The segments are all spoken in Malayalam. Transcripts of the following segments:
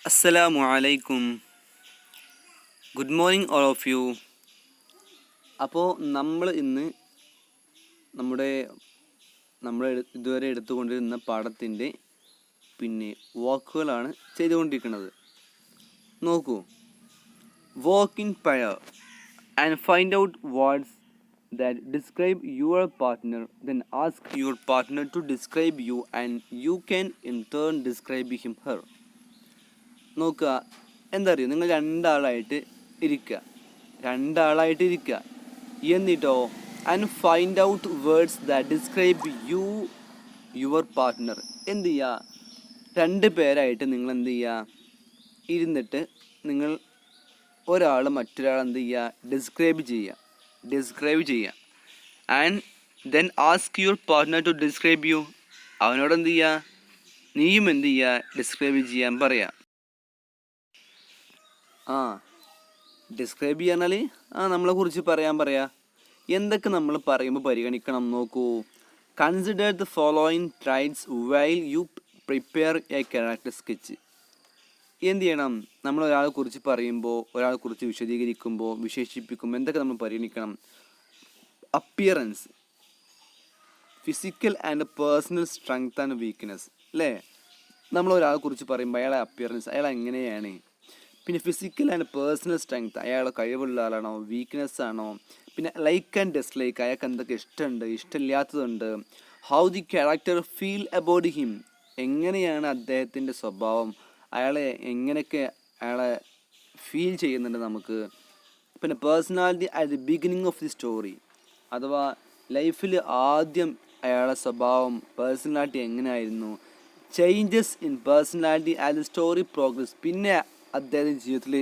Assalamu alaikum. Good morning all of you. അപ്പോൾ നമ്മൾ ഇന്ന് നമ്മൾ ഇതുവരെ എടുത്തുകൊണ്ടിരുന്ന പാഠത്തിൻ്റെ വാക്കുകളാണ് ചെയ്തുകൊണ്ടിരിക്കുന്നത്. നോക്കൂ, walk in pair and find out words that describe your partner, then ask your partner to describe you and you can in turn describe him her. നോക്കുക, എന്താ അറിയുക, നിങ്ങൾ രണ്ടാളായിട്ട് ഇരിക്കുക എന്നിട്ടോ and find out words that describe your partner. എന്ത് ചെയ്യുക, രണ്ട് പേരായിട്ട് നിങ്ങൾ എന്ത് ചെയ്യുക, ഇരുന്നിട്ട് നിങ്ങൾ ഒരാൾ മറ്റൊരാൾ എന്ത് ചെയ്യുക, ഡിസ്ക്രൈബ് ചെയ്യുക and then ask your partner to describe you. അവനോട് എന്ത് ചെയ്യുക, നീയും എന്ത് ചെയ്യുക, ഡിസ്ക്രൈബ് ചെയ്യാൻ പറയാം. ഡിസ്ക്രൈബ് ചെയ്യാന്നാൽ നമ്മളെ കുറിച്ച് പറയാ. എന്തൊക്കെ നമ്മൾ പറയുമ്പോൾ പരിഗണിക്കണം നോക്കൂ. Consider the following traits while U prepare A character sketch. എന്ത് ചെയ്യണം, നമ്മൾ ഒരാളെ കുറിച്ച് പറയുമ്പോൾ, ഒരാളെ കുറിച്ച് വിശദീകരിക്കുമ്പോൾ, വിശേഷിപ്പിക്കുമ്പോൾ എന്തൊക്കെ നമ്മൾ പരിഗണിക്കണം? Appearance, physical and personal strength and weakness, അല്ലേ? നമ്മൾ ഒരാളെ കുറിച്ച് പറയുമ്പോൾ അയാളെ അപ്പിയറൻസ്, അയാൾ എങ്ങനെയാണ്, പിന്നെ ഫിസിക്കൽ ആൻഡ് പേഴ്സണൽ സ്ട്രെങ്ത്, അയാളെ കഴിവുള്ള ആളാണോ, വീക്ക്നെസ് ആണോ, പിന്നെ ലൈക്ക് ആൻഡ് ഡിസ്ലൈക്ക്, അയാൾക്ക് എന്തൊക്കെ ഇഷ്ടമുണ്ട്, ഇഷ്ടമില്ലാത്തതുണ്ട്. How the character feel about him, എങ്ങനെയാണ് അദ്ദേഹത്തിൻ്റെ സ്വഭാവം, അയാളെ എങ്ങനെയൊക്കെ അയാളെ ഫീൽ ചെയ്യുന്നുണ്ട് നമുക്ക്. പിന്നെ personality at the beginning of the story, അഥവാ ലൈഫിൽ ആദ്യം അയാളുടെ സ്വഭാവം, പേഴ്സണാലിറ്റി എങ്ങനെയായിരുന്നു. Changes in personality as the story progress, പിന്നെ അദ്ദേഹത്തിൻ്റെ ജീവിതത്തിൽ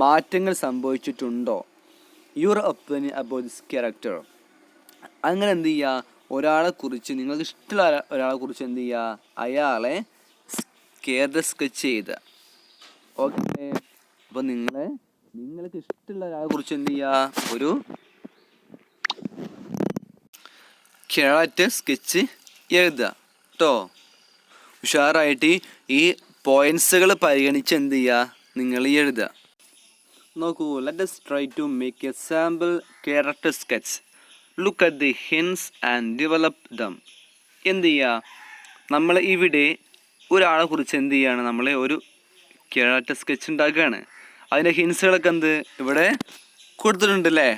മാറ്റങ്ങൾ സംഭവിച്ചിട്ടുണ്ടോ. Your opinion about this character. അങ്ങനെ എന്ത് ചെയ്യുക, ഒരാളെക്കുറിച്ച്, നിങ്ങൾക്ക് ഇഷ്ടമുള്ള ഒരാളെക്കുറിച്ച് എന്ത് ചെയ്യുക, അയാളെ ക്യാരക്ടർ സ്കെച്ച് ചെയ്ത്. ഓക്കെ, അപ്പോൾ നിങ്ങൾക്ക് ഇഷ്ടമുള്ള ഒരാളെക്കുറിച്ച് എന്ത് ചെയ്യുക, ഒരു ക്യാരക്ടർ സ്കെച്ച് എഴുതുക കേട്ടോ. ഉഷാറായിട്ട് ഈ പോയിൻറ്റ്സുകൾ പരിഗണിച്ച് എന്ത് ചെയ്യുക, നിങ്ങൾ എഴുതുക. നോക്കൂ, let us try to make a sample character sketch. Look at the hints and develop them. എന്ത് ചെയ്യുക, നമ്മൾ ഇവിടെ ഒരാളെ കുറിച്ച് എന്ത് ചെയ്യുകയാണ്, നമ്മൾ ഒരു ക്യാരക്ടർ സ്കെച്ച് ഉണ്ടാക്കുകയാണ്. അതിൻ്റെ ഹിൻസുകളൊക്കെ ഇവിടെ കൊടുത്തിട്ടുണ്ടല്ലേ.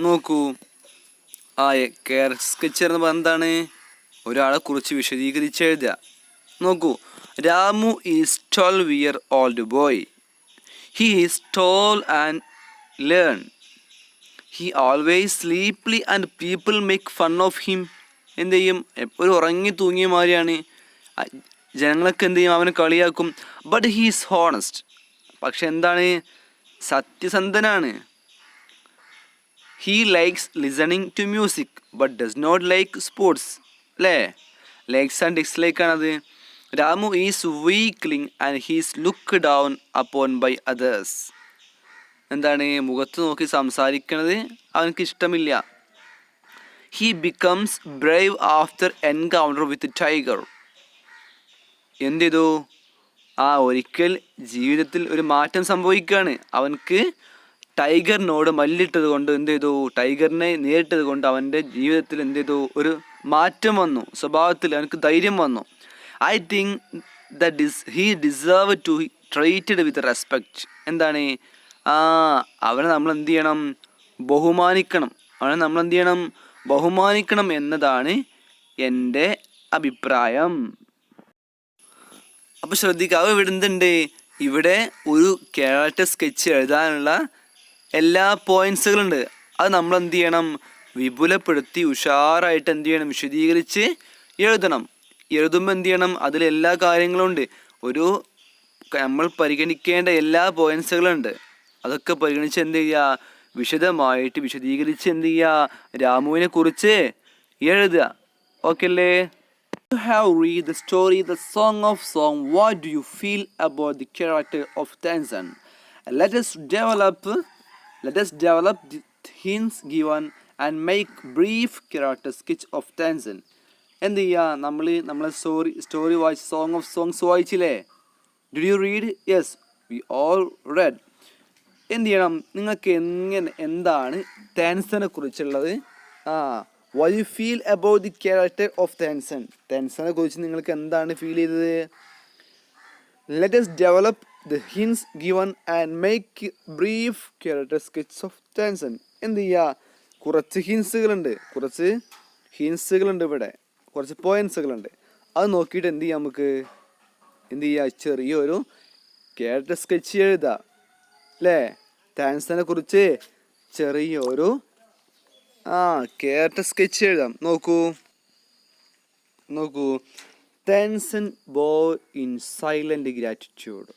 നോക്കൂ, ക്യാരക്ടർ സ്കെച്ച് പറയുമ്പോൾ എന്താണ്, ഒരാളെ കുറിച്ച് വിശദീകരിച്ച് എഴുതുക. നോക്കൂ, Ramu is 12-year-old boy. He is tall and lean. He always sleepy and people make fun of him. എന്ത് ചെയ്യും, എപ്പോഴും ഉറങ്ങി തൂങ്ങിയ മാതിരിയാണ്, ജനങ്ങളൊക്കെ എന്ത് ചെയ്യും, അവനെ കളിയാക്കും. ബട്ട് ഹീ ഈസ് ഹോണസ്റ്റ്, പക്ഷെ എന്താണ്, സത്യസന്ധനാണ്. He likes listening to music but does not like sports, അല്ലേ? ലൈക്സ് ആൻഡ് ഡിസ്ലൈക്ക് ആണത്. Ramu is weakling and he's look down upon by others. എന്താണ്, മുഖത്ത് നോക്കി സംസാരിക്കുന്നത് അവനക്ക് ഇഷ്ടമില്ല. He becomes brave after encounter with tiger. എന്ത് ചെയ്തു, ഒരിക്കൽ ജീവിതത്തിൽ ഒരു മാറ്റം സംഭവിക്കുകയാണ്. അവനക്ക് ടൈഗറിനോട് മല്ലിട്ടത് കൊണ്ട് എന്ത് ചെയ്തു, ടൈഗറിനെ നേരിട്ടത് കൊണ്ട് അവൻ്റെ ജീവിതത്തിൽ എന്ത് ചെയ്തു, ഒരു മാറ്റം വന്നു, സ്വഭാവത്തിൽ അവനക്ക് ധൈര്യം വന്നു. I think that he deserve to treated with respect. എന്താണ്, അവനെ നമ്മൾ എന്ത് ചെയ്യണം, ബഹുമാനിക്കണം എന്നതാണ് എൻ്റെ അഭിപ്രായം. അപ്പോൾ ശ്രദ്ധിക്കുക, ഇവിടെ എന്തുണ്ട്, ഇവിടെ ഒരു ക്യാരക്ടർ സ്കെച്ച് എഴുതാനുള്ള എല്ലാ പോയിൻറ്റ്സുകളുണ്ട്. അത് നമ്മൾ എന്ത് ചെയ്യണം, വിപുലപ്പെടുത്തി ഉഷാറായിട്ട് എന്ത് ചെയ്യണം, വിശദീകരിച്ച് എഴുതണം. എഴുതുമ്പോൾ എന്ത് ചെയ്യണം, അതിലെല്ലാ കാര്യങ്ങളും ഉണ്ട്, നമ്മൾ പരിഗണിക്കേണ്ട എല്ലാ പോയിൻറ്റ്സുകളുണ്ട്. അതൊക്കെ പരിഗണിച്ച് എന്ത് ചെയ്യുക, വിശദമായിട്ട് വിശദീകരിച്ച് എന്ത് ചെയ്യുക, രാമുവിനെ കുറിച്ച് എഴുതുക. ഓക്കെ അല്ലേ? You have read the story The Song of Song. What do you feel about the character of Tenzin? Let us develop the hints given and make brief character sketch of Tenzin. എന്ത് ചെയ്യുക, നമ്മളെ സ്റ്റോറി വായിച്ച് സോങ് ഓഫ് സോങ്സ് വായിച്ചില്ലേ? Did you read? Yes. We all read. എന്ത് ചെയ്യണം? നിങ്ങൾക്ക് എന്താണ് ടെൻസനെ കുറിച്ചുള്ളത്? what you feel about the character of Tansen. ടെൻസനെ കുറിച്ച് നിങ്ങൾക്ക് എന്താണ് ഫീൽ ചെയ്തത്? let us develop the hints given and make brief character sketch of Tansen. എന്ത് ചെയ്യുക? കുറച്ച് ഹിൻസുകളുണ്ട് ഇവിടെ, കുറച്ച് പോയിന്റ്സുകളുണ്ട്. അത് നോക്കിയിട്ട് എന്ത് ചെയ്യാം? നമുക്ക് എന്ത് ചെയ്യുക? ചെറിയൊരു ക്യാരക്ടർ സ്കെച്ച് എഴുതാം അല്ലേ? ടെൻസനെ കുറിച്ച് ചെറിയൊരു ക്യാരക്ടർ സ്കെച്ച് എഴുതാം. നോക്കൂ. ടെൻസൻ ബോ in silent gratitude.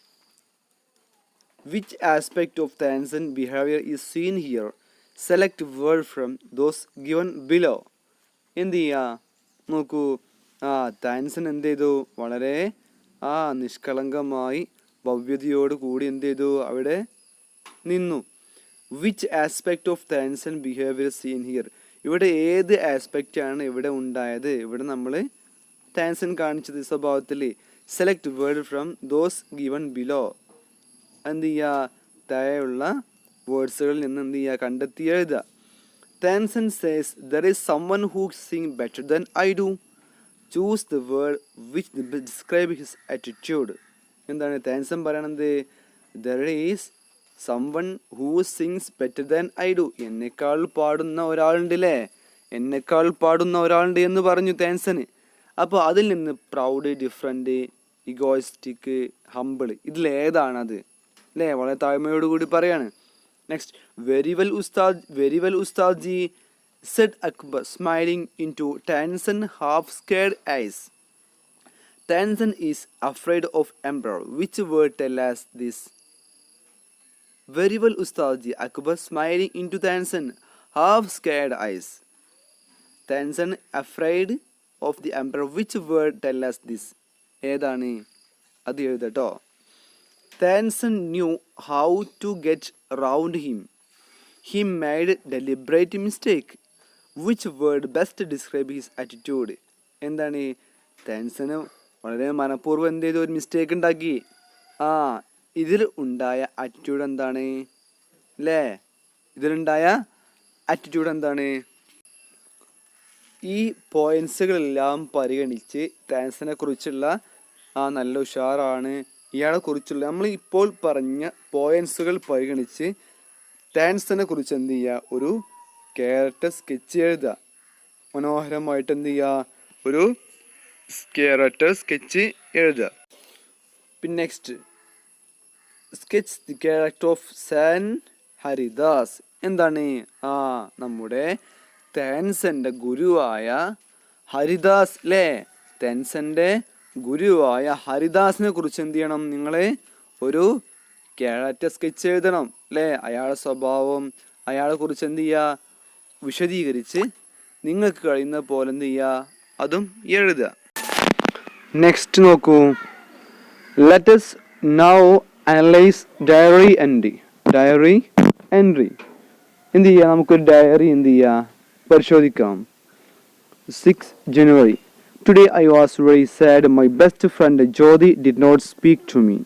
Which aspect of Tansen behaviour is seen here? Select word from those given below. എന്ത് ചെയ്യുക? നോക്കൂ. ടെൻസൻ എന്ത് ചെയ്തു? വളരെ നിഷ്കളങ്കമായി ഭവ്യതയോട് കൂടി എന്ത് ചെയ്തു? അവിടെ നിന്നു. Which aspect of Tansen behaviour scene here. ഇവിടെ ഏത് ആസ്പെക്റ്റാണ് ഇവിടെ ഉണ്ടായത്? ഇവിടെ നമ്മൾ ടെൻസൻ കാണിച്ചത് സ്വഭാവത്തിൽ. Select word from those given below. എന്ത് ചെയ്യുക? താഴെയുള്ള വേർഡ്സുകളിൽ നിന്ന് എന്ത് ചെയ്യുക? കണ്ടെത്തി എഴുതുക. Tansen says there is someone who sing better than I do. Choose the word which describe his attitude. എന്താണ് ടെൻസൻ പറയണത്? There is someone who sings better than I do. എന്നെക്കാൾ പാടുന്ന ഒരാളുണ്ട് എന്ന് പറഞ്ഞു ടെൻസന്. അപ്പോൾ അതിൽ നിന്ന് പ്രൗഡ്, ഡിഫറൻറ്റ്, ഇഗോയിസ്റ്റിക്, ഹംബിൾ, ഇതിലേതാണത് അല്ലേ? വളരെ താഴ്മയോടുകൂടി പറയാണ്. നെക്സ്റ്റ്, വെരി വെൽ ഉസ്താദ് G said Akbar, smiling into Tenson half-scared eyes. Tenson is afraid of emperor. Which word tell us this? Very well, Ustadji. Akbar, smiling into Tenson half-scared eyes. Tenson afraid of the emperor. Which word tell us this? ഏതാണ്? അത് എഴുതട്ടോ. Tenson knew how to get around him. He made deliberate mistake. Which word best describe his attitude? എന്താണ്? ടെൻസന് വളരെ മനഃപൂർവ്വം എന്ത് ചെയ്തു? ഒരു മിസ്റ്റേക്ക് ഉണ്ടാക്കി. ഇതിൽ ഉണ്ടായ ആറ്റിറ്റ്യൂഡ് എന്താണ് അല്ലേ? ഇതിലുണ്ടായ ആറ്റിറ്റ്യൂഡ് എന്താണ്? ഈ പോയിന്റ്സുകളെല്ലാം പരിഗണിച്ച് ടെൻസനെ കുറിച്ചുള്ള നല്ല ഉഷാറാണ്, ഇയാളെ കുറിച്ചുള്ള നമ്മൾ ഇപ്പോൾ പറഞ്ഞ പോയിന്റ്സുകൾ പരിഗണിച്ച് ടെൻസനെ കുറിച്ച് എന്ത് ചെയ്യുക? ഒരു ക്യാരക്ടർ സ്കെച്ച് എഴുതുക. മനോഹരമായിട്ട് എന്ത് ചെയ്യുക? ഒരു ക്യാരക്ടർ സ്കെച്ച് എഴുതുക. പിന്നെ next, sketch the character of Sen Haridas. എന്താണ്? നമ്മുടെ ടെൻസന്റെ ഗുരുവായ ഹരിദാസ് അല്ലേ? ടെൻസന്റെ ഗുരുവായ ഹരിദാസിനെ കുറിച്ച് എന്ത് ചെയ്യണം? നിങ്ങൾ ഒരു ക്യാരക്ടർ സ്കെച്ച് എഴുതണം അല്ലേ? അയാളുടെ സ്വഭാവം, അയാളെ കുറിച്ച് എന്ത് ചെയ്യുക? വിശദീകരിച്ച് നിങ്ങൾക്ക് കഴിയുന്ന പോലെ എന്ത് ചെയ്യുക? അതും എഴുതുക. നെക്സ്റ്റ് നോക്കൂ. Let us now analyze diary entry. എന്ത് ചെയ്യുക? നമുക്കൊരു ഡയറി എന്ത് ചെയ്യുക? പരിശോധിക്കാം. 6 January. Today I was very sad. My best friend Jyoti did not speak to me.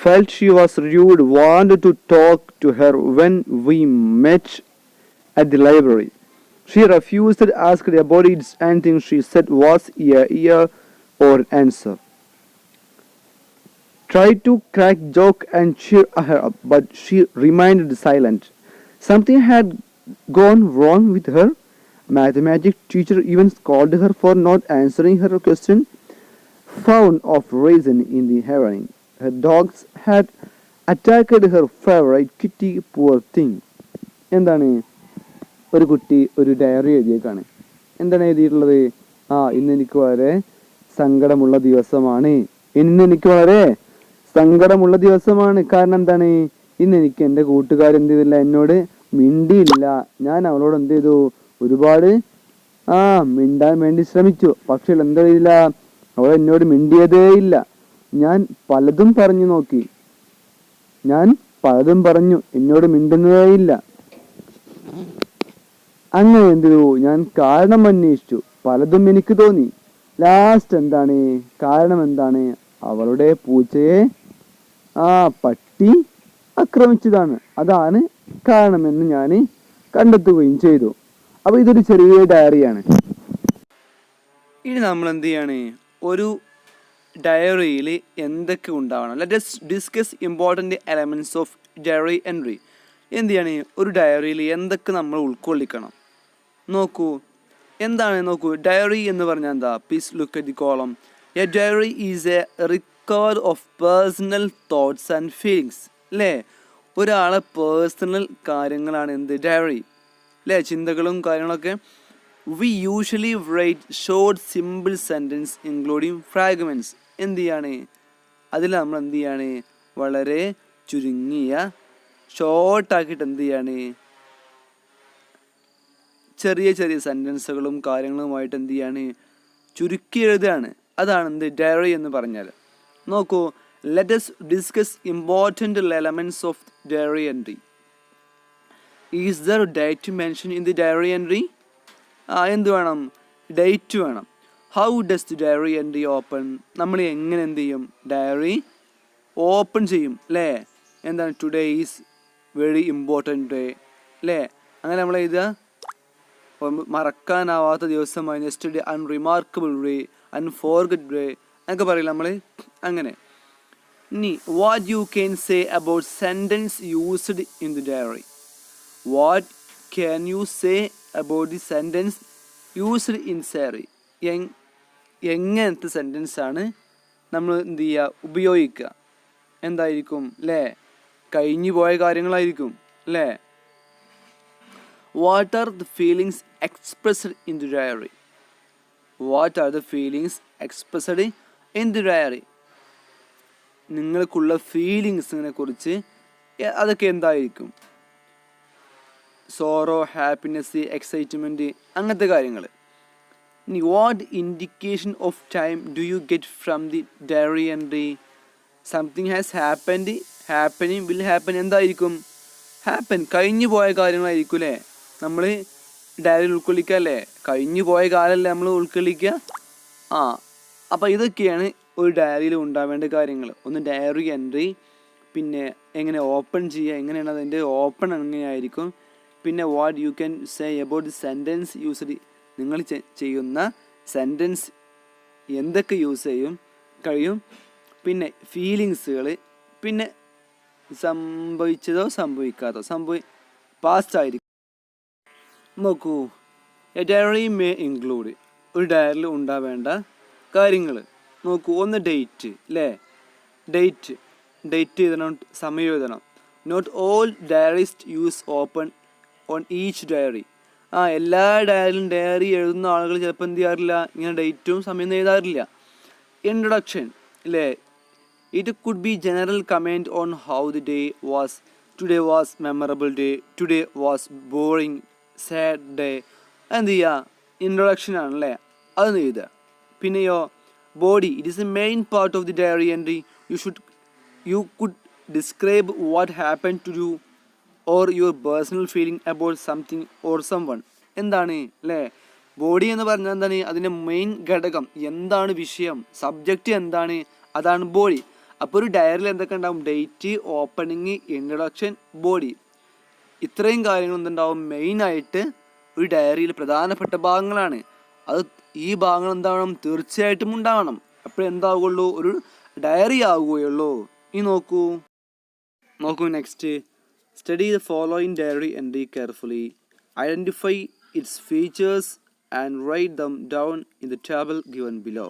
Felt she was rude. Wanted to talk to her when we met at the library. She refused to ask about it. Anything she said was yeah or answer. Tried to crack joke and cheer her up, but she remained silent. Something had gone wrong with her. Mathematics teacher even scolded her for not answering her question. Found of reason in the hearing. Her dogs had attacked her favorite kitty. Poor thing. എന്താണ്? ഒരു കുട്ടി ഒരു ഡയറി എഴുതിയേക്കാണ്. എന്താണ് എഴുതിയിട്ടുള്ളത്? ഇന്നെനിക്ക് വളരെ സങ്കടമുള്ള ദിവസമാണ്. കാരണം എന്താണ്? ഇന്നെനിക്ക് എൻ്റെ കൂട്ടുകാരെന്ത് ചെയ്തില്ല? എന്നോട് മിണ്ടിയില്ല. ഞാൻ അവളോട് എന്ത് ചെയ്തു? ഒരുപാട് മിണ്ടാൻ വേണ്ടി ശ്രമിച്ചു. പക്ഷെ എന്താ ചെയ്തില്ല? അവൾ എന്നോട് മിണ്ടിയതേ ഇല്ല. ഞാൻ പലതും പറഞ്ഞു നോക്കി, എന്നോട് മിണ്ടുന്നതേ ഇല്ല. അങ്ങനെ എന്ത് ചെയ്തു? ഞാൻ കാരണം അന്വേഷിച്ചു, പലതും എനിക്ക് തോന്നി. ലാസ്റ്റ് എന്താണ്? കാരണം എന്താണ്? അവളുടെ പൂച്ചയെ ആ പട്ടി ആക്രമിച്ചതാണ്, അതാണ് കാരണമെന്ന് ഞാൻ കണ്ടെത്തുകയും ചെയ്തു. അപ്പോൾ ഇതൊരു ചെറിയ ഡയറിയാണ്. ഇനി നമ്മൾ എന്ത് ചെയ്യാണ്, ഒരു ഡയറിയിൽ എന്തൊക്കെ ഉണ്ടാവണം. Let us discuss important elements of diary entry. എന്ത് ചെയ്യാണ്, ഒരു ഡയറിയിൽ എന്തൊക്കെ നമ്മൾ ഉൾക്കൊള്ളിക്കണം. നോക്കൂ എന്താണ്, നോക്കൂ ഡയറി എന്ന് പറഞ്ഞാൽ എന്താ. Please look at the column. A diary is a record of personal thoughts and feelings. അല്ലേ, ഒരാളെ പേഴ്സണൽ കാര്യങ്ങളാണ് എന്ത് ഡയറി, അല്ലേ, ചിന്തകളും കാര്യങ്ങളൊക്കെ. We usually write short simple sentence including fragments. എന്ത് ചെയ്യാണ്, അതിൽ നമ്മൾ എന്ത് ചെയ്യാണ്, വളരെ ചുരുങ്ങിയ ഷോർട്ടാക്കിയിട്ട് എന്ത് ചെയ്യാണ്, ചെറിയ ചെറിയ സെൻറ്റൻസുകളും കാര്യങ്ങളുമായിട്ട് എന്ത് ചെയ്യാണ്, ചുരുക്കി എഴുതുകയാണ്. അതാണ് എന്ത് ഡയറി എന്ന് പറഞ്ഞാൽ. നോക്കൂ, let us discuss important elements of diary entry. Is there date mention in the diary entry? എന്ത് വേണം, ഡേറ്റ് വേണം. How does the diary entry open? നമ്മൾ എങ്ങനെ എന്ത് ചെയ്യും, ഡയറി ഓപ്പൺ ചെയ്യും, അല്ലേ. എന്താണ്, today is very important day, അല്ലേ, അങ്ങനെ നമ്മൾ എഴുതുക. മറക്കാനാവാത്ത ദിവസമായി, yesterday unremarkable day, unforgettable day എന്നൊക്കെ പറയില്ല നമ്മൾ. അങ്ങനെ ഇനി what you can say about sentence used in the diary. What can you say about the sentence used in dairy. എങ്ങനത്തെ സെൻറ്റൻസാണ് നമ്മൾ എന്ത് ചെയ്യുക, ഉപയോഗിക്കുക. എന്തായിരിക്കും, അല്ലേ, കഴിഞ്ഞു പോയ കാര്യങ്ങളായിരിക്കും, അല്ലേ. What are the feelings expressed in the diary? What are the feelings expressed in the diary? നിങ്ങൾക്കുള്ള ഫീലിങ്സിനെ കുറിച്ച് അതൊക്കെ എന്തായിരിക്കും. സോറോ, ഹാപ്പിനെസ്, എക്സൈറ്റ്മെൻറ്റ്, അങ്ങനത്തെ കാര്യങ്ങൾ. ഇനി what indication of time do you get from the diary entry? Something has happened, happening, will happen. എന്തായിരിക്കും, ഹാപ്പൻ, കഴിഞ്ഞു പോയ കാര്യങ്ങളായിരിക്കും, അല്ലേ, നമ്മൾ ഡയറിയിൽ ഉൾക്കൊള്ളിക്കുക, അല്ലേ, കഴിഞ്ഞു പോയ കാലമല്ലേ നമ്മൾ ഉൾക്കൊള്ളിക്കുക. അപ്പോൾ ഇതൊക്കെയാണ് ഒരു ഡയറിയിൽ ഉണ്ടാവേണ്ട കാര്യങ്ങൾ. ഒന്ന് ഡയറി എൻട്രി, പിന്നെ എങ്ങനെ ഓപ്പൺ ചെയ്യുക, എങ്ങനെയാണ് അതിൻ്റെ ഓപ്പൺ എങ്ങനെയായിരിക്കും, പിന്നെ what you can say about the sentence used, നിങ്ങൾ ചെയ്യുന്ന സെൻറ്റൻസ് എന്തൊക്കെ യൂസ് ചെയ്യും കഴിയും, പിന്നെ ഫീലിങ്സുകൾ, പിന്നെ സംഭവിച്ചതോ സംഭവിക്കാത്തോ പാസ്റ്റ് ആയിരിക്കും. നോക്കൂ, എ ഡയറി മേ ഇൻക്ലൂഡ്, ഒരു ഡയറിയിൽ ഉണ്ടാവേണ്ട കാര്യങ്ങൾ. നോക്കൂ, ഒന്ന് ഡേറ്റ്, അല്ലേ, ഡേറ്റ് എഴുതണം, സമയം എഴുതണം. Note all diarist use open on each diary. എല്ലാ ഡയറിയിലും ഡയറി എഴുതുന്ന ആളുകൾ ചിലപ്പോൾ എന്ത് ചെയ്യാറില്ല, ഇങ്ങനെ ഡേറ്റും സമയം എഴുതാറില്ല. ഇൻട്രൊഡക്ഷൻ, അല്ലേ, it could be general comment on how the day was. Today was memorable day, today was boring, sad day. എന്ത് ചെയ്യുക, ഇൻട്രൊഡക്ഷൻ ആണല്ലേ, അതൊന്ന് എഴുതുക. പിന്നെയോ body, it is a main part of the diary entry. You could describe what happen to you or your personal feeling about something or someone. എന്താണ്, അല്ലേ, ബോഡി എന്ന് പറഞ്ഞാൽ എന്താണ്, അതിൻ്റെ മെയിൻ ഘടകം എന്താണ്, വിഷയം, സബ്ജക്റ്റ് എന്താണ്, അതാണ് ബോഡി. അപ്പോൾ ഒരു ഡയറിയിൽ എന്തൊക്കെ ഉണ്ടാവും, ഡേറ്റ്, ഓപ്പണിങ്, ഇൻട്രൊഡക്ഷൻ, ബോഡി. ഇത്രയും കാര്യങ്ങൾ എന്തുണ്ടാവും, മെയിനായിട്ട് ഒരു ഡയറിയിൽ പ്രധാനപ്പെട്ട ഭാഗങ്ങളാണ്. അത് ഈ ഭാഗങ്ങൾ എന്താവണം, തീർച്ചയായിട്ടും ഉണ്ടാവണം. അപ്പോഴെന്താവുകയുള്ളൂ, ഒരു ഡയറി ആവുകയുള്ളൂ. ഈ നോക്കൂ next. Study the following diary entry carefully. Identify its features and write them down in the table given below.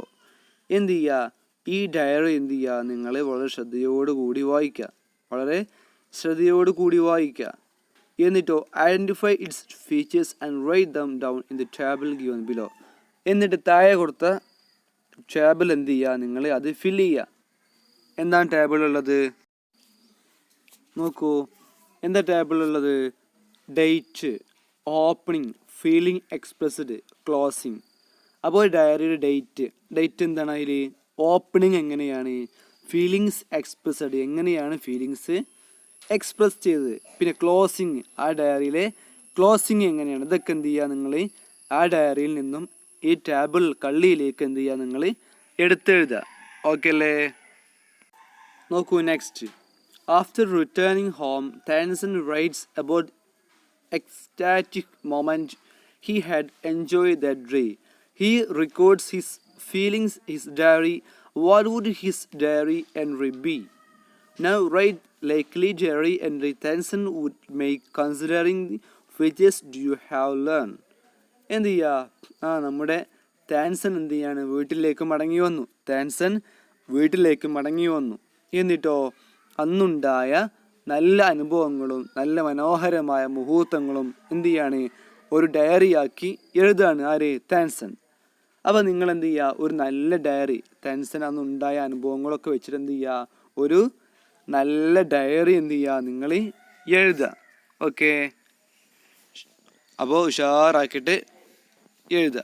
എന്ത് ചെയ്യുക, ഈ ഡയറി എന്ത് ചെയ്യുക, നിങ്ങൾ വളരെ ശ്രദ്ധയോടുകൂടി വായിക്കുക. എന്നിട്ടോ identify its features and write them down in the table given below. എന്നിട്ട് താഴെ കൊടുത്ത ടേബിൾ എന്ത് ചെയ്യുക, നിങ്ങൾ അത് ഫില്ല് ചെയ്യുക. എന്താണ് ടേബിളുള്ളത്, നോക്കൂ, എന്താ ടേബിളുള്ളത്, date, opening, feeling expressed, closing. അപ്പോൾ ഡയറിയുടെ ഡേറ്റ് എന്താണ്, അതിൽ ഓപ്പണിംഗ് എങ്ങനെയാണ്, ഫീലിങ്സ് എക്സ്പ്രസ്ഡ് എങ്ങനെയാണ് ഫീലിങ്സ് എക്സ്പ്രസ് ചെയ്തത്, പിന്നെ ക്ലോസിങ്, ആ ഡയറിയിലെ ക്ലോസിങ് എങ്ങനെയാണ്. ഇതൊക്കെ എന്ത് ചെയ്യുക, നിങ്ങൾ ആ ഡയറിയിൽ നിന്നും ഈ ടേബിൾ കള്ളിയിലേക്ക് എന്ത് ചെയ്യുക, നിങ്ങൾ എടുത്തെഴുതുക. ഓക്കെ അല്ലേ. നോക്കൂ next. After returning home, Tennyson writes about ecstatic moment he had enjoyed that day. He records his feelings, his diary. What would his diary entry be? Now write likely diary entry Tennyson would make considering the features do you have learned. എന്ത് ചെയ്യുക, നമ്മുടെ താൻസൺ എന്ത് ചെയ്യാണ്, വീട്ടിലേക്ക് മടങ്ങി വന്നു. എന്നിട്ടോ അന്നുണ്ടായ നല്ല അനുഭവങ്ങളും നല്ല മനോഹരമായ മുഹൂർത്തങ്ങളും എന്ത് ചെയ്യാണ്, ഒരു ഡയറിയാക്കി എഴുതാണ് ആര്, താൻസൺ. അപ്പോൾ നിങ്ങൾ എന്ത് ചെയ്യുക, ഒരു നല്ല ഡയറി, താൻസൺ അന്നുണ്ടായ അനുഭവങ്ങളൊക്കെ വെച്ചിട്ട് എന്ത് ചെയ്യുക, ഒരു നല്ല ഡയറി എന്ത് ചെയ്യുക, നിങ്ങൾ എഴുതുക. ഓക്കെ, അപ്പോൾ ഉഷാറാക്കിയിട്ട് എഴുതുക.